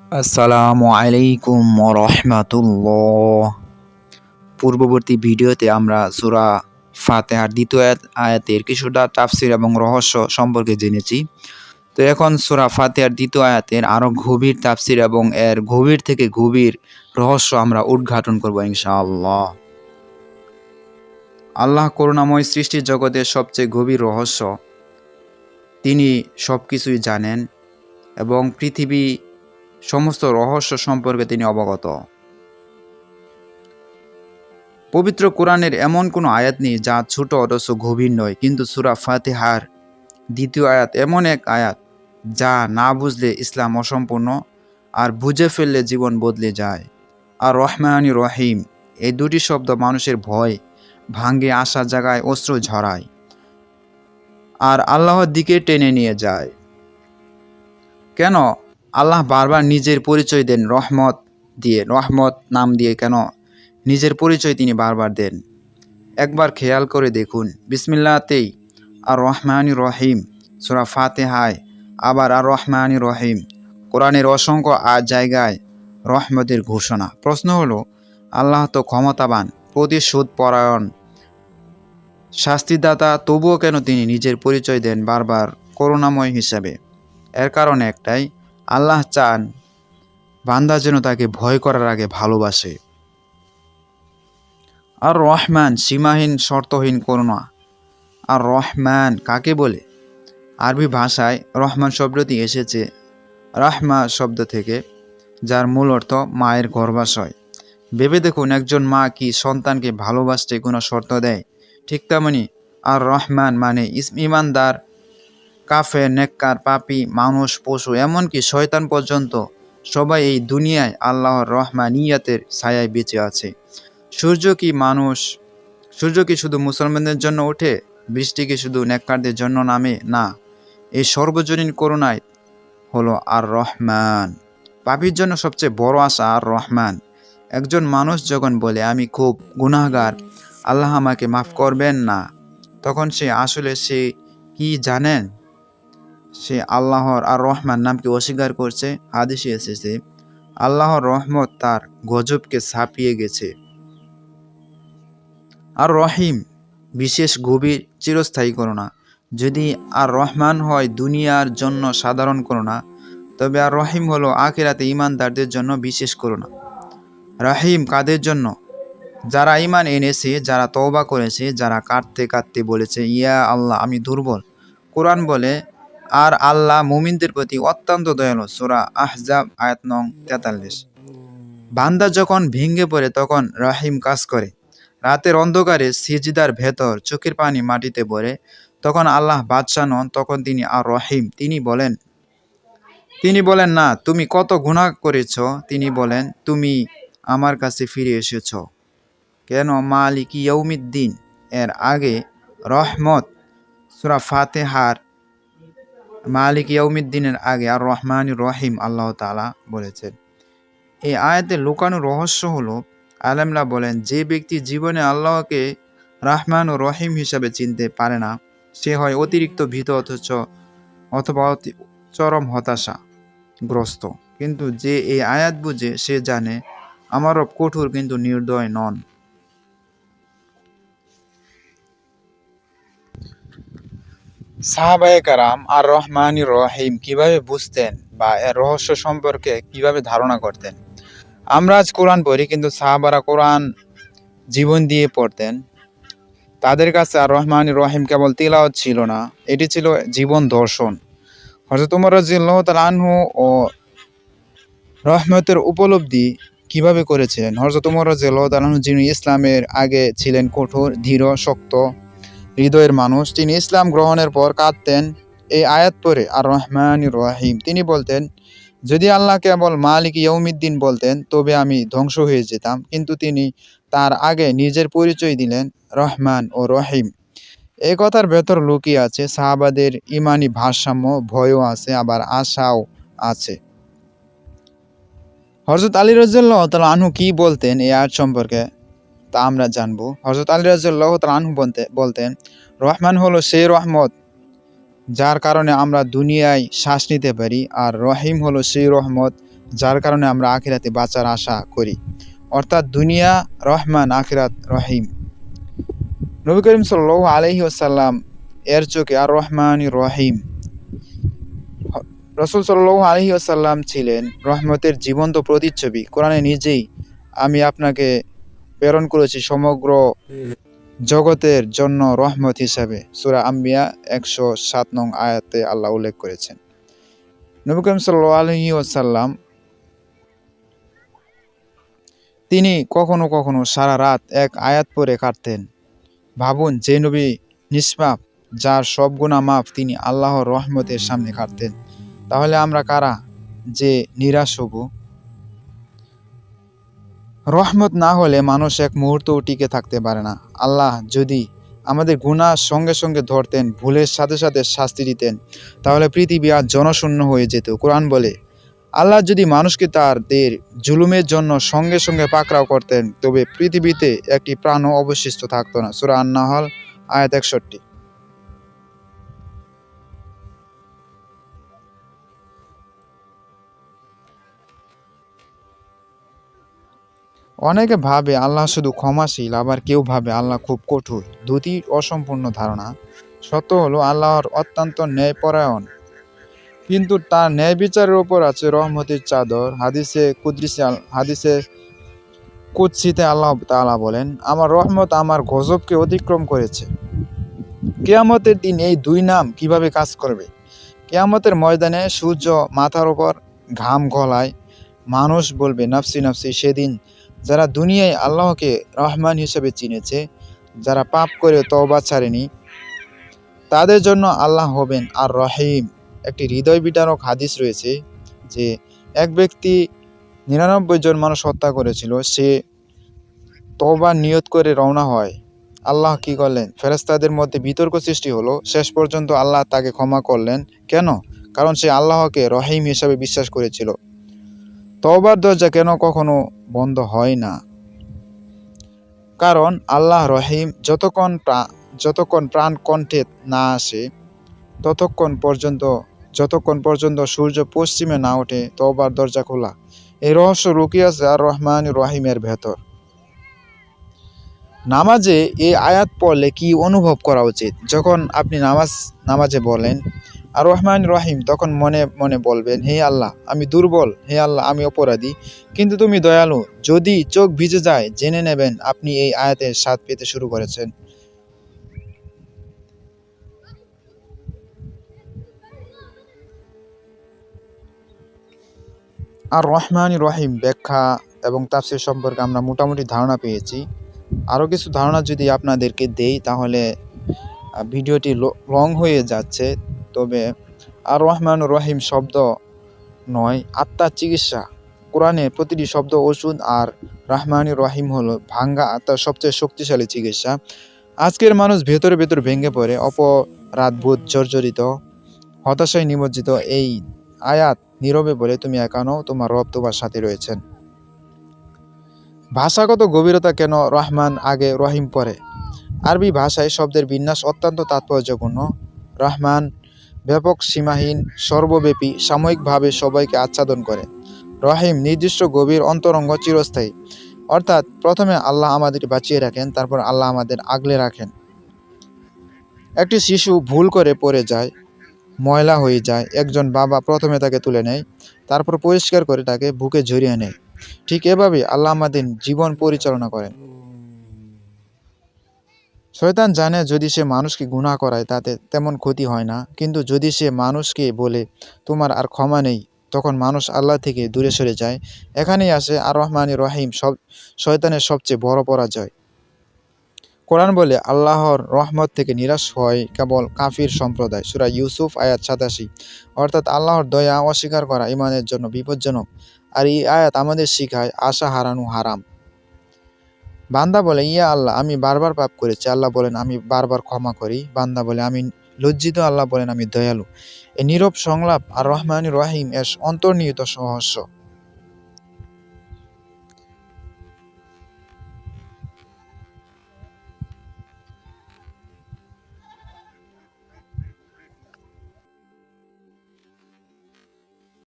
আসসালামু আলাইকুম রহমাতুল্লাহ। পূর্ববর্তী ভিডিওতে আমরা সূরা ফাতিহার দ্বিতীয় আয়াতের কিছুটা তাফসীর এবং রহস্য সম্পর্কে জেনেছি। তো এখন সূরা ফাতিহার দ্বিতীয় আয়াতের আরও গভীর তাফসীর এবং এর গভীর থেকে গভীর রহস্য আমরা উদ্ঘাটন করব ইনশাআল্লাহ। আল্লাহ করুণাময় সৃষ্টি জগতের সবচেয়ে গভীর রহস্য। তিনি সব কিছুই জানেন এবং পৃথিবী সমস্ত রহস্য সম্পর্কে তিনি অবগত। পবিত্র কোরআনের এমন কোনো আয়াত নেই যা ছোট অথচ গভীর নয়, কিন্তু সূরা ফাতিহার দ্বিতীয় আয়াত এমন এক আয়াত যা না বুঝলে ইসলাম অসম্পূর্ণ, আর বুঝে ফেললে জীবন বদলে যায়। আর রহমানি রহিম এই দুটি শব্দ মানুষের ভয় ভাঙ্গে, আশার জায়গায় অশ্রু ঝরায় আর আল্লাহর দিকে টেনে নিয়ে যায়। কেন আল্লাহ বারবার নিজের পরিচয় দেন রহমত দিয়ে, রহমত নাম দিয়ে কেন নিজের পরিচয় তিনি বারবার দেন? একবার খেয়াল করে দেখুন, বিসমিল্লাহতেই আর রহমানি রহিম, সূরা ফাতিহায় আবার আর রহমানি রহিম। কোরআনের অসংখ্য জায়গায় রহমতের ঘোষণা। প্রশ্ন হলো, আল্লাহ তো ক্ষমতাবান, প্রতিশোধ পরায়ণ, শাস্তিদাতা, তবুও কেন তিনি নিজের পরিচয় দেন বারবার করুণাময় হিসাবে? এর কারণ একটাই, আল্লাহ চান বান্দা যেন তাকে ভয় করার আগে ভালোবাসে। আর রহমান সীমাহীন শর্তহীন করুণা। আর রহমান কাকে বলে? আরবি ভাষায় রহমান শব্দটি এসেছে রাহমা শব্দ থেকে, যার মূল অর্থ মায়ের গর্ভাশয়। ভেবে দেখুন, একজন মা কি সন্তানকে ভালোবাসতে কোনো শর্ত দেয়? ঠিক তেমনি আর রহমান মানে ইমানদার, কাফের, নেককার, পাপী, মানুষ, পশু, এমনকি শয়তান পর্যন্ত সবাই এই দুনিয়ায় আল্লাহর রহমানিয়াতের ছায়ায় বেঁচে আছে। সূর্য কি শুধু মুসলমানদের জন্য ওঠে? বৃষ্টি কি শুধু নেককারদের জন্য নামে? না, এই সর্বজনীন করুণায় হলো আর রহমান। পাপীর জন্য সবচেয়ে বড় আশা আর রহমান। একজন মানুষ যখন বলে আমি খুব গুনাহগার, আল্লাহ আমাকে মাফ করবেন না, তখন সে আসলে কি জানেন? সে আল্লাহর আর রহমান নামকে অস্বীকার করছে। হাদিসে এসেছে আল্লাহর রহমত তার গজবকে ছাপিয়ে গেছে। আর রহিম বিশেষ গভীর চিরস্থায়ী করুণা। যদি আর রহমান হয় দুনিয়ার জন্য সাধারণ করুণা, তবে আর রহিম হলো আখিরাতে ঈমানদারদের জন্য বিশেষ করুণা। রহিম কাদের জন্য? যারা ঈমান এনেছে, যারা তওবা করেছে, যারা কাঁদতে কাঁদতে বলেছে ইয়া আল্লাহ আমি দুর্বল। কোরআন বলে আর আল্লাহ মুমিনদের প্রতি অত্যন্ত দয়ালু, সূরা আহজাব আয়াত নং 43। বান্দা যখন ভেঙে পড়ে তখন রহিম কাজ করে। রাতের অন্ধকারে সিজদার ভেতর চোখের পানি মাটিতে পড়ে, তখন আল্লাহ বাদশা নন, তখন তিনি আর রহিম। তিনি বলেন না তুমি কত গুনাহ করেছ, তিনি বলেন তুমি আমার কাছে ফিরে এসেছ। কেন? মালিক ইয়াউমিদ্দিন এর আগে রহমত, সূরা ফাতিহার মালিক ইয়াউমিদ্দিনের আগে আর রহমান রহিম আল্লাহ তাআলা বলেছেন। এই আয়াতে লুকানো রহস্য হলো, আলেমরা বলেন যে ব্যক্তি জীবনে আল্লাহকে রহমান ও রহিম হিসাবে চিনতে পারে না, সে হয় অতিরিক্ত ভীত অথবা চরম হতাশাগ্রস্ত। কিন্তু যে এই আয়াত বুঝে, সে জানে আমার রব কঠোর কিন্তু নির্দয় নন। সাহাবায়ে কেরাম আর রহমানি রহিম কিভাবে বুঝতেন বা এর রহস্য সম্পর্কে কিভাবে ধারণা করতেন? আমরা আজ কোরআন পড়ি, কিন্তু সাহাবারা কোরআন জীবন দিয়ে পড়তেন। তাদের কাছে আর রহমানি রহিম কেবল তিলাওয়াত ছিল না, এটি ছিল জীবন দর্শন। হযরত ওমর রাদিয়াল্লাহু তাআলা আনহু ও রহমতের উপলব্ধি কিভাবে করেছিলেন? হযরত ওমর রাদিয়াল্লাহু তাআলা আনহু, যিনি ইসলামের আগে ছিলেন কঠোর, ধীর, শক্ত হৃদয়ের মানুষ, তিনি ইসলাম গ্রহণের পর কাঁদতেন এই আয়াত পড়ে আর রহমানি রহিম। তিনি বলতেন, যদি আল্লাহ কেবল মালিক ইয়াউমিদ্দিন বলতেন তবে আমি ধ্বংস হয়ে যেতাম, কিন্তু তিনি তার আগে নিজের পরিচয় দিলেন রহমান ও রহিম। এই কথার ভেতর লুকিয়ে আছে সাহাবাদের ইমানি ভারসাম্য, ভয়ও আছে আবার আশাও আছে। হযরত আলী রাদিয়াল্লাহু তাআলা আনহু কি বলতেন এই আয়াত সম্পর্কে তা আমরা জানবো। হযরত আলী রাদিয়াল্লাহু তাআলা আনহু বলতেন, রহমান হলো সেই রহমত যার কারণে আমরা দুনিয়ায় শ্বাস নিতে পারি, আর রহিম হলো সেই রহমত যার কারণে আমরা আখিরাতে বাঁচার আশা করি। অর্থাৎ দুনিয়া রহমান, আখিরাত রহিম। নবী করিম সাল্লাল্লাহু আলাইহি ওয়াসাল্লাম এর চোখে আর রহমান রহিম। রাসূল সাল্লাল্লাহু আলাইহি ওয়াসাল্লাম ছিলেন রহমতের জীবন্ত প্রতিচ্ছবি। কোরআনে নিজেই আমি আপনাকে প্রেরণ করেছি সমগ্র জগতের জন্য রহমত হিসাবে, সূরা আম্বিয়া 107 নং আয়াতে আল্লাহ উল্লেখ করেছেন। নবী করিম সাল্লাল্লাহু আলাইহি ওয়াসাল্লাম তিনি কখনো কখনো সারা রাত এক আয়াত পড়ে কাটতেন। ভাবুন, যে নবী নিষ্পাপ, যার সব গুনাহ মাফ, তিনি আল্লাহর রহমতের সামনে কাটতেন। তাহলে আমরা কারা যে নিরাশ হব? রহমত না হলে মানুষ এক মুহূর্তও টিকে থাকতে পারে না। আল্লাহ যদি আমাদের গুনাহ সঙ্গে সঙ্গে ধরতেন, ভুলের সাথে সাথে শাস্তি দিতেন, তাহলে পৃথিবী আজ জনশূন্য হয়ে যেত। কোরআন বলে, আল্লাহ যদি মানুষকে তাদের জুলুমের জন্য সঙ্গে সঙ্গে পাকড়াও করতেন, তবে পৃথিবীতে একটি প্রাণও অবশিষ্ট থাকতো না। সূরা আন-নাহল আয়াত 61। অনেকে ভাবে আল্লাহ শুধু ক্ষমাশীল, আবার কেউ ভাবে আল্লাহ খুব কঠোর। দুটি অসম্পূর্ণ ধারণা। সত্য হলো আল্লাহর অত্যন্ত ন্যায়পরায়ণ, কিন্তু তার ন্যায় বিচারের উপর আছে রহমতের চাদর। হাদিসে কুদসিতে আল্লাহ তাআলা বলেন, আমার রহমত আমার গজবকে অতিক্রম করেছে। কিয়ামতের দিন এই দুই নাম কিভাবে কাজ করবে? কিয়ামতের ময়দানে সূর্য মাথার উপর ঘাম গলায়, মানুষ বলবে নাফসি নাফসি। সেদিন যারা দুনিয়ায় আল্লাহকে রহমান হিসেবে চিনেছে, যারা পাপ করে তওবা ছাড়েনি, তাদের জন্য আল্লাহ হবেন আর রহিম। একটি হৃদয় বিদারক হাদিস রয়েছে যে এক ব্যক্তি 99 জন মানুষ হত্যা করেছিল। সে তওবার নিয়ত করে রওনা হয়। আল্লাহ কি করলেন? ফেরেশতাদের মধ্যে বিতর্ক সৃষ্টি হলো। শেষ পর্যন্ত আল্লাহ তাকে ক্ষমা করলেন। কেন? কারণ সে আল্লাহকে রহিম হিসাবে বিশ্বাস করেছিল। তওবার দরজা কেন কখনো বন্ধ হয় না? কারণ আল্লাহ রহিম। যতক্ষণ প্রাণ কণ্ঠে না আসে, যতক্ষণ পর্যন্ত সূর্য পশ্চিমে না ওঠে, তওবার দরজা খোলা। এই রহস্য লুকিয়ে আছে আর রহমান রহিমের ভেতর। নামাজে এই আয়াত পড়লে কি অনুভব করা উচিত? যখন আপনি নামাজে বলেন আর রহমান রহিম, তখন মনে মনে বলবেন, হে আল্লাহ আমি দুর্বল, হে আল্লাহ আমি অপরাধী, কিন্তু তুমি দয়ালু। যদি চোখ ভিজে যায়, জেনে নেবেন আপনি এই আয়াতের স্বাদ পেতে শুরু করেছেন। আর রহমান রহিম ব্যাখ্যা এবং তাফসীর সম্পর্কে আমরা মোটামুটি ধারণা পেয়েছি। আরও কিছু ধারণা যদি আপনাদেরকে দেই, তাহলে ভিডিওটি লং হয়ে যাচ্ছে। তবে আর রহমান রহিম শব্দ নয়, আত্মার চিকিৎসা। কোরআনে প্রতিটি শব্দ ওষুধ, আর রহমান রহিম হলো ভাঙ্গা আত্মার সবচেয়ে শক্তিশালী চিকিৎসা। আজকের মানুষ ভেতরে ভেতর ভেঙে পড়ে, অপরাধবোধ জর্জরিত, হতাশায় নিমজ্জিত। এই আয়াত নীরবে বলে, তুমি একা নও, তোমার রব তোমার সাথে রয়েছেন। ভাষাগত গভীরতা কেন রহমান আগে রহিম পরে? আরবি ভাষায় শব্দের বিন্যাস অত্যন্ত তাৎপর্যপূর্ণ। রহমান ব্যাপক, সীমাহীন, সর্বব্যাপী, সাময়িকভাবে সবাইকে আচ্ছাদন করে। রহিম নির্দিষ্ট, গভীর, অন্তরঙ্গ, চিরস্থায়ী। অর্থাৎ প্রথমে আল্লাহ আমাদের বাঁচিয়ে রাখেন, তারপর আল্লাহ আমাদের আগলে রাখেন। একটি শিশু ভুল করে পড়ে যায়, ময়লা হয়ে যায়, একজন বাবা প্রথমে তাকে তুলে নেয়, তারপর পরিষ্কার করে তাকে বুকে জড়িয়ে নেয়। ঠিক এভাবে আল্লাহ আমাদের জীবন পরিচালনা করেন। শয়তান জানে যদি সে মানুষকে গুনাহ করায় তাতে তেমন ক্ষতি হয় না, কিন্তু যদি সে মানুষকে বলে তোমার আর ক্ষমা নেই, তখন মানুষ আল্লাহ থেকে দূরে সরে যায়। এখানেই আসে আর রহমান রহিম শয়তানের সবচেয়ে বড় পরাজয়। কোরআন বলে, আল্লাহর রহমত থেকে নিরাশ হয় কেবল কাফির সম্প্রদায়। সূরা ইউসুফ আয়াত 87। অর্থাৎ আল্লাহর দয়া অস্বীকার করা ঈমানের জন্য বিপজ্জনক। আর এই আয়াত আমাদের শিখায় আশা হারানো হারাম। বান্দা বলে, ইয়া আল্লাহ আমি বারবার পাপ করেছি। আল্লাহ বলেন, আমি বারবার ক্ষমা করি। বান্দা বলে, আমি লজ্জিত। আল্লাহ বলেন, আমি দয়ালু। এই নীরব সংলাপ আর রহমান রহিম এর অন্তর্নিহিত রহস্য।